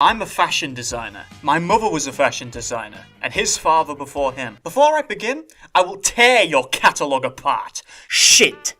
I'm a fashion designer. My mother was a fashion designer, and his father before him. Before I begin, I will tear your catalogue apart. Shit.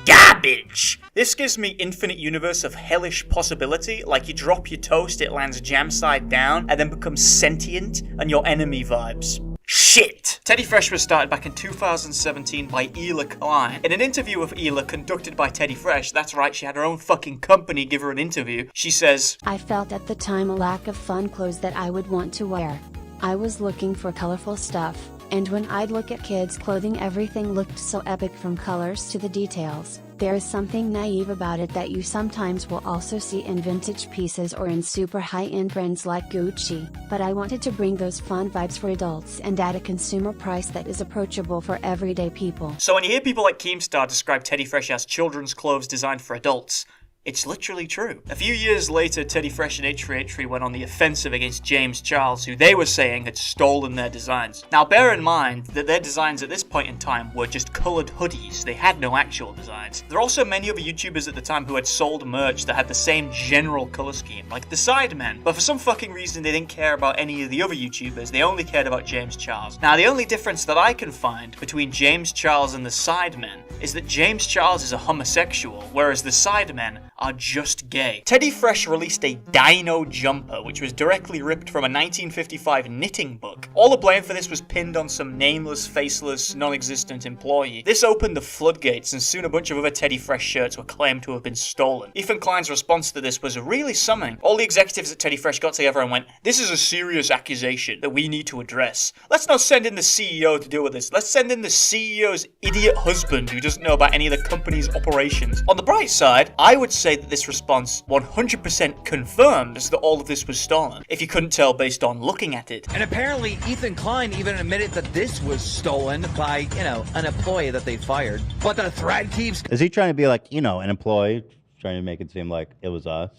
Garbage! This gives me infinite universe of hellish possibility, like you drop your toast, it lands jam side down, and then becomes sentient, and your enemy vibes. Shit! Teddy Fresh was started back in 2017 by Ela Klein. In an interview with Ela conducted by Teddy Fresh, that's right, she had her own fucking company give her an interview, she says, I felt at the time a lack of fun clothes that I would want to wear. I was looking for colorful stuff, and when I'd look at kids' clothing everything looked so epic from colors to the details. There is something naive about it that you sometimes will also see in vintage pieces or in super high-end brands like Gucci, but I wanted to bring those fun vibes for adults and at a consumer price that is approachable for everyday people. So when you hear people like Keemstar describe Teddy Fresh as children's clothes designed for adults, it's literally true. A few years later, Teddy Fresh and H3H3 went on the offensive against James Charles, who they were saying had stolen their designs. Now bear in mind that their designs at this point in time were just coloured hoodies, they had no actual designs. There are also many other YouTubers at the time who had sold merch that had the same general colour scheme, like the Sidemen, but for some fucking reason they didn't care about any of the other YouTubers, they only cared about James Charles. Now the only difference that I can find between James Charles and the Sidemen is that James Charles is a homosexual, whereas the Sidemen are just gay. Teddy Fresh released a Dino jumper, which was directly ripped from a 1955 knitting book. All the blame for this was pinned on some nameless, faceless, non-existent employee. This opened the floodgates, and soon a bunch of other Teddy Fresh shirts were claimed to have been stolen. Ethan Klein's response to this was really something. All the executives at Teddy Fresh got together and went, this is a serious accusation that we need to address. Let's not send in the CEO to deal with this. Let's send in the CEO's idiot husband who doesn't know about any of the company's operations. On the bright side, I would say that this response 100% confirms that all of this was stolen, if you couldn't tell based on looking at it. And apparently Ethan Klein even admitted that this was stolen by, an employee that they fired. But the thread keeps... Is he trying to be like, an employee? Trying to make it seem like it was us?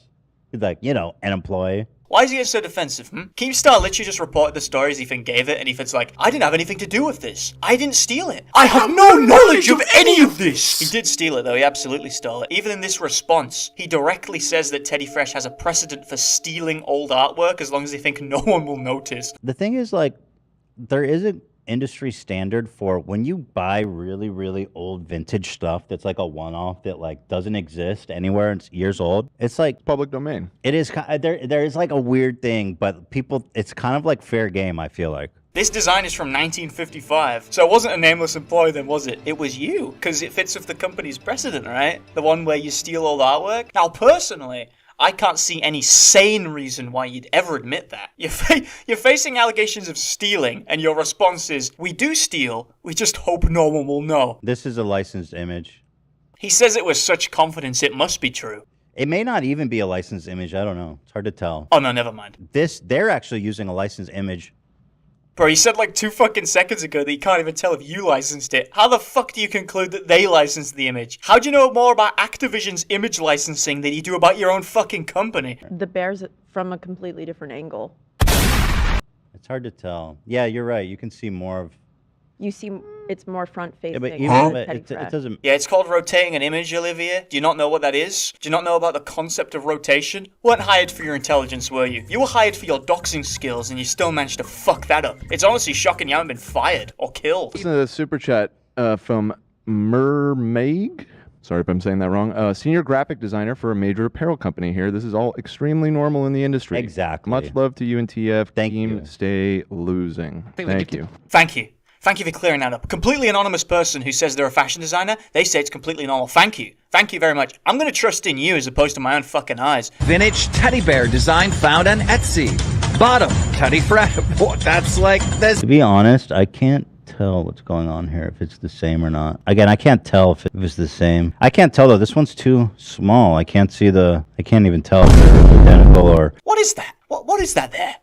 He's like, an employee. Why is he getting so defensive, Keemstar literally just reported the story as Ethan gave it, and Ethan's like, I didn't have anything to do with this. I didn't steal it. I have no knowledge of any of this! He did steal it, though. He absolutely stole it. Even in this response, he directly says that Teddy Fresh has a precedent for stealing old artwork as long as they think no one will notice. The thing is, there is an industry standard for when you buy really, really old vintage stuff that's like a one-off that doesn't exist anywhere, it's years old. It's like public domain. It is there is like a weird thing, but people, it's kind of like fair game, I feel like. This design is from 1955, so it wasn't a nameless employee then, was it? It was you, because it fits with the company's precedent, right? The one where you steal old artwork. Now, personally, I can't see any sane reason why you'd ever admit that. You're facing allegations of stealing, and your response is, we do steal, we just hope no one will know. This is a licensed image. He says it with such confidence it must be true. It may not even be a licensed image, I don't know. It's hard to tell. Oh no, never mind. They're actually using a licensed image. Bro, you said 2 fucking seconds ago that you can't even tell if you licensed it. How the fuck do you conclude that they licensed the image? How do you know more about Activision's image licensing than you do about your own fucking company? The bear's from a completely different angle. It's hard to tell. Yeah, you're right. You can see more of... You see, it's more front-facing. Yeah, but it doesn't... Yeah, it's called rotating an image, Olivia. Do you not know what that is? Do you not know about the concept of rotation? You weren't hired for your intelligence, were you? You were hired for your doxing skills, and you still managed to fuck that up. It's honestly shocking you haven't been fired or killed. Listen to the super chat from Mermaid. Sorry if I'm saying that wrong. Senior graphic designer for a major apparel company here. This is all extremely normal in the industry. Exactly. Much love to you and TF. Thank Team you. Stay losing. Thank you. Thank you. Thank you for clearing that up. A completely anonymous person who says they're a fashion designer, they say it's completely normal. Thank you. Thank you very much. I'm going to trust in you as opposed to my own fucking eyes. Vintage teddy bear design found on Etsy. Bottom, Teddy Fresh. That's like this. To be honest, I can't tell what's going on here, if it's the same or not. Again, I can't tell if it's the same. I can't tell, though. This one's too small. I can't even tell if they're identical or... What is that? What is that there?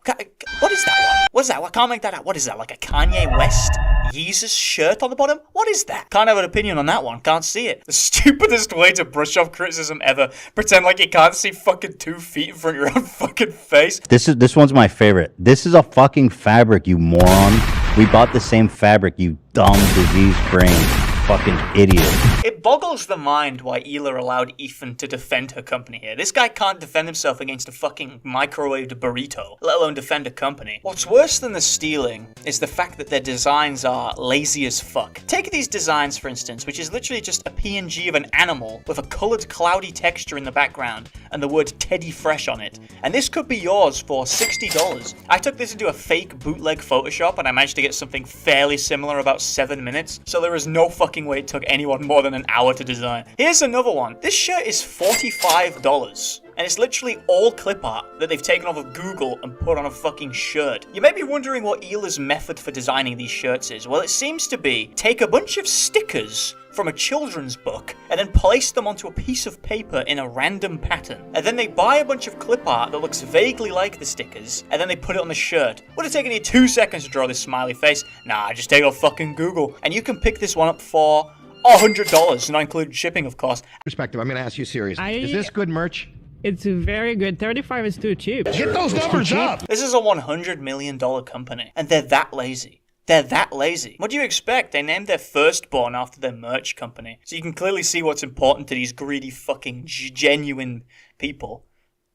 What is that one? What is that? I can't make that out. What is that? Like a Kanye West Yeezus shirt on the bottom? What is that? Can't have an opinion on that one. Can't see it. The stupidest way to brush off criticism ever. Pretend like you can't see fucking 2 feet in front of your own fucking face. This one's my favorite. This is a fucking fabric, you moron. We bought the same fabric, you dumb diseased brain. fucking idiot. It boggles the mind why Hila allowed Ethan to defend her company here. This guy can't defend himself against a fucking microwaved burrito, let alone defend a company. What's worse than the stealing is the fact that their designs are lazy as fuck. Take these designs, for instance, which is literally just a PNG of an animal with a coloured cloudy texture in the background and the word Teddy Fresh on it. And this could be yours for $60. I took this into a fake bootleg Photoshop and I managed to get something fairly similar about 7 minutes, so there is no fucking way it took anyone more than an hour to design. Here's another one. This shirt is $45. And it's literally all clip art that they've taken off of Google and put on a fucking shirt. You may be wondering what Hila's method for designing these shirts is. Well, it seems to be take a bunch of stickers from a children's book and then place them onto a piece of paper in a random pattern. And then they buy a bunch of clip art that looks vaguely like the stickers and then they put it on the shirt. Would have taken you 2 seconds to draw this smiley face. Nah, just take it off fucking Google. And you can pick this one up for $100, not including shipping, of course. Perspective, I'm going to ask you serious. Is this good merch? It's very good. 35 is too cheap. Get those numbers up! This is a $100 million company, and they're that lazy. They're that lazy. What do you expect? They named their firstborn after their merch company. So you can clearly see what's important to these greedy fucking genuine people.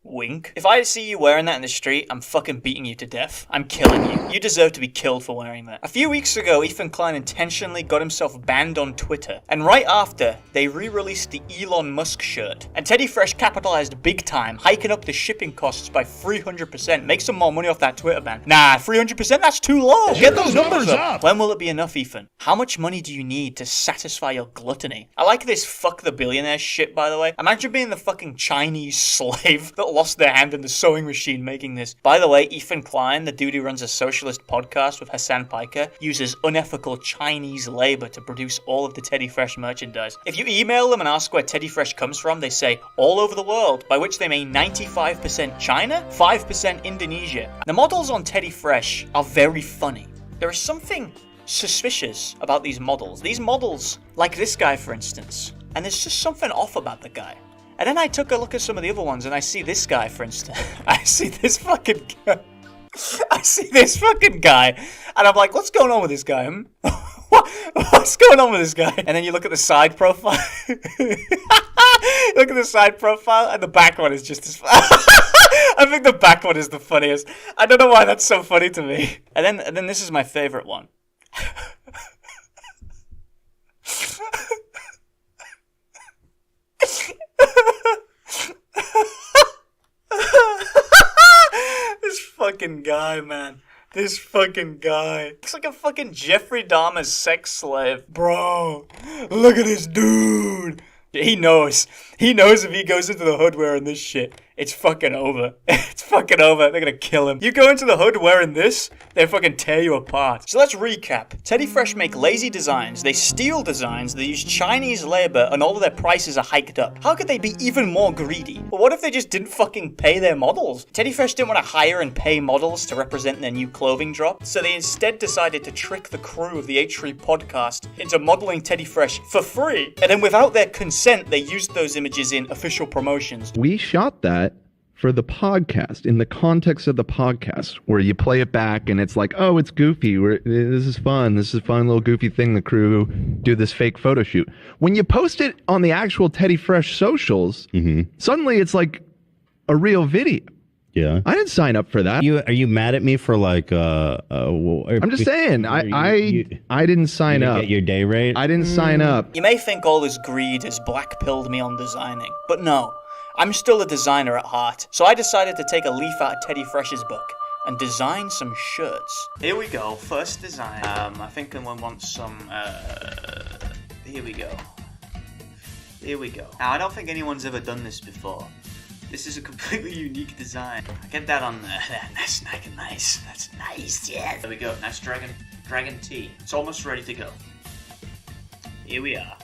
Wink. If I see you wearing that in the street, I'm fucking beating you to death. I'm killing you. You deserve to be killed for wearing that. A few weeks ago, Ethan Klein intentionally got himself banned on Twitter. And right after, they re-released the Elon Musk shirt. And Teddy Fresh capitalized big time, hiking up the shipping costs by 300%. Make some more money off that Twitter ban. Nah, 300%? That's too low. Get those numbers up. When will it be enough, Ethan? How much money do you need to satisfy your gluttony? I like this fuck the billionaire shit, by the way. Imagine being the fucking Chinese slave that lost their hand in the sewing machine making this. By the way, Ethan Klein, the dude who runs a socialist podcast with Hassan Piker, uses unethical Chinese labor to produce all of the Teddy Fresh merchandise. If you email them and ask where Teddy Fresh comes from, they say all over the world, by which they mean 95% China, 5% Indonesia. The models on Teddy Fresh are very funny. There is something suspicious about these models. These models, like this guy for instance, and there's just something off about the guy. And then I took a look at some of the other ones and I see this guy, for instance. I see this fucking guy. And I'm like, what's going on with this guy? What's going on with this guy? And then you look at the side profile. Look at the side profile and the back one is just as I think the back one is the funniest. I don't know why that's so funny to me. And then this is my favorite one. This fucking guy, man. This fucking guy. Looks like a fucking Jeffrey Dahmer's sex slave. Bro, look at this dude. He knows. He knows if he goes into the hood wearing this shit, it's fucking over. It's fucking over. They're gonna kill him. You go into the hood wearing this, they fucking tear you apart. So let's recap. Teddy Fresh make lazy designs, they steal designs, they use Chinese labor, and all of their prices are hiked up. How could they be even more greedy? Well, what if they just didn't fucking pay their models? Teddy Fresh didn't want to hire and pay models to represent their new clothing drop, so they instead decided to trick the crew of the H3 podcast into modeling Teddy Fresh for free. And then without their consent, they used those images in official promotions. We shot that for the podcast, in the context of the podcast, where you play it back and it's like, oh, it's goofy. This is fun. This is a fun little goofy thing. The crew do this fake photo shoot. When you post it on the actual Teddy Fresh socials, suddenly it's like a real video. Yeah. I didn't sign up for that. Are you mad at me for like I'm just saying, I didn't sign up. Get your day rate? I didn't sign up. You may think all this greed has black-pilled me on designing, but no. I'm still a designer at heart, so I decided to take a leaf out of Teddy Fresh's book and design some shirts. Here we go, first design. I think I want some, here we go. Here we go. Now, I don't think anyone's ever done this before. This is a completely unique design. Get that on there. That's nice. That's nice, yeah. There we go, nice dragon tee. It's almost ready to go. Here we are.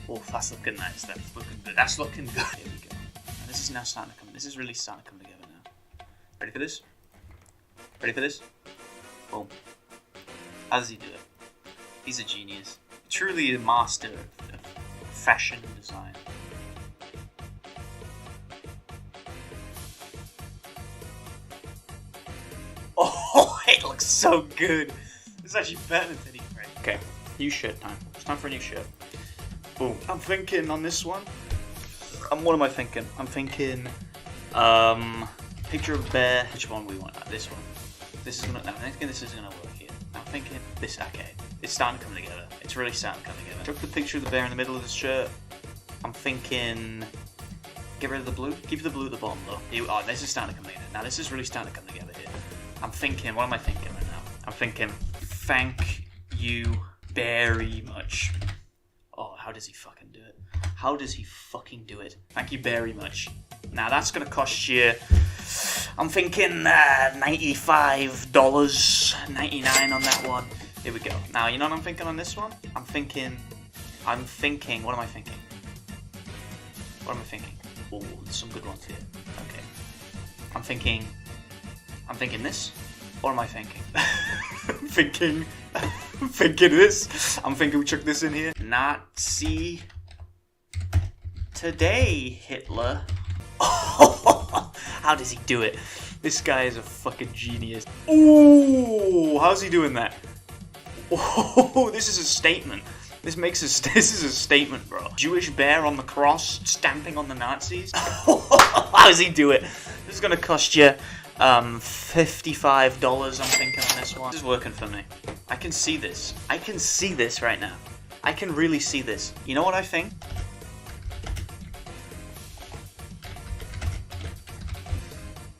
Oh, that's looking nice. That's looking good. That's looking good. Here we go. And this is now starting to come. This is really starting to come together now. Ready for this? Ready for this? Boom. How does he do it? He's a genius. Truly a master of fashion design. Oh, it looks so good. This is actually better than Teddy Fresh. Okay, new shirt time. It's time for a new shirt. Oh, I'm thinking on this one. What am I thinking? I'm thinking, picture of bear. Which one we want? This one. This is gonna. I'm thinking this is gonna work here. I'm thinking this. Okay, it's starting to come together. It's really starting to come together. Chuck the picture of the bear in the middle of the shirt. I'm thinking. Get rid of the blue. Keep the blue at the bottom though. Oh, this is starting to come together. Now this is really starting to come together here. I'm thinking. What am I thinking right now? I'm thinking. Thank you very much. Oh, how does he fucking do it? How does he fucking do it? Thank you very much. Now that's gonna cost you. I'm thinking $95.99 on that one. Here we go. Now you know what I'm thinking on this one? I'm thinking. What am I thinking? What am I thinking? Oh, there's some good ones here. Okay. I'm thinking this. What am I thinking? I'm thinking this. I'm thinking we chuck this in here. Nazi today, Hitler. How does he do it? This guy is a fucking genius. Ooh, how's he doing that? Oh, this is a statement. This is a statement, bro. Jewish bear on the cross, stamping on the Nazis. How does he do it? This is gonna cost you $55, I'm thinking on this one. This is working for me. I can see this. I can see this right now. I can really see this. You know what I think?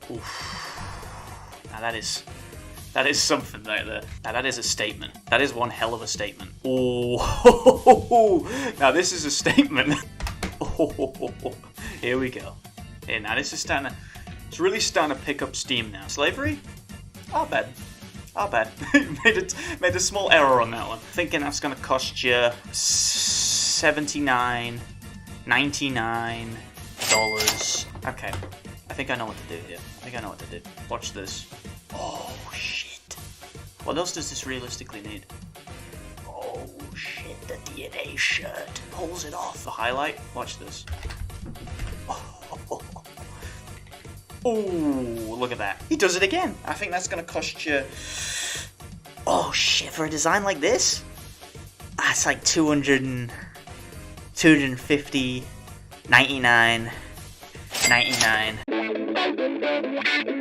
Oof. Now that is something right there. Now that is a statement. That is one hell of a statement. Oh, now this is a statement. Oh, here we go. Here, now this is starting to, it's really starting to pick up steam now. Slavery? Not bad. Not bad. made a small error on that one. Thinking that's gonna cost you $79.99. Okay. I think I know what to do here. Watch this. Oh, shit. What else does this realistically need? Oh, shit. The DNA shirt. Pulls it off. The highlight. Watch this. Oh, look at that. He does it again. I think that's going to cost you... Oh, shit. For a design like this? That's like $250, $99.99.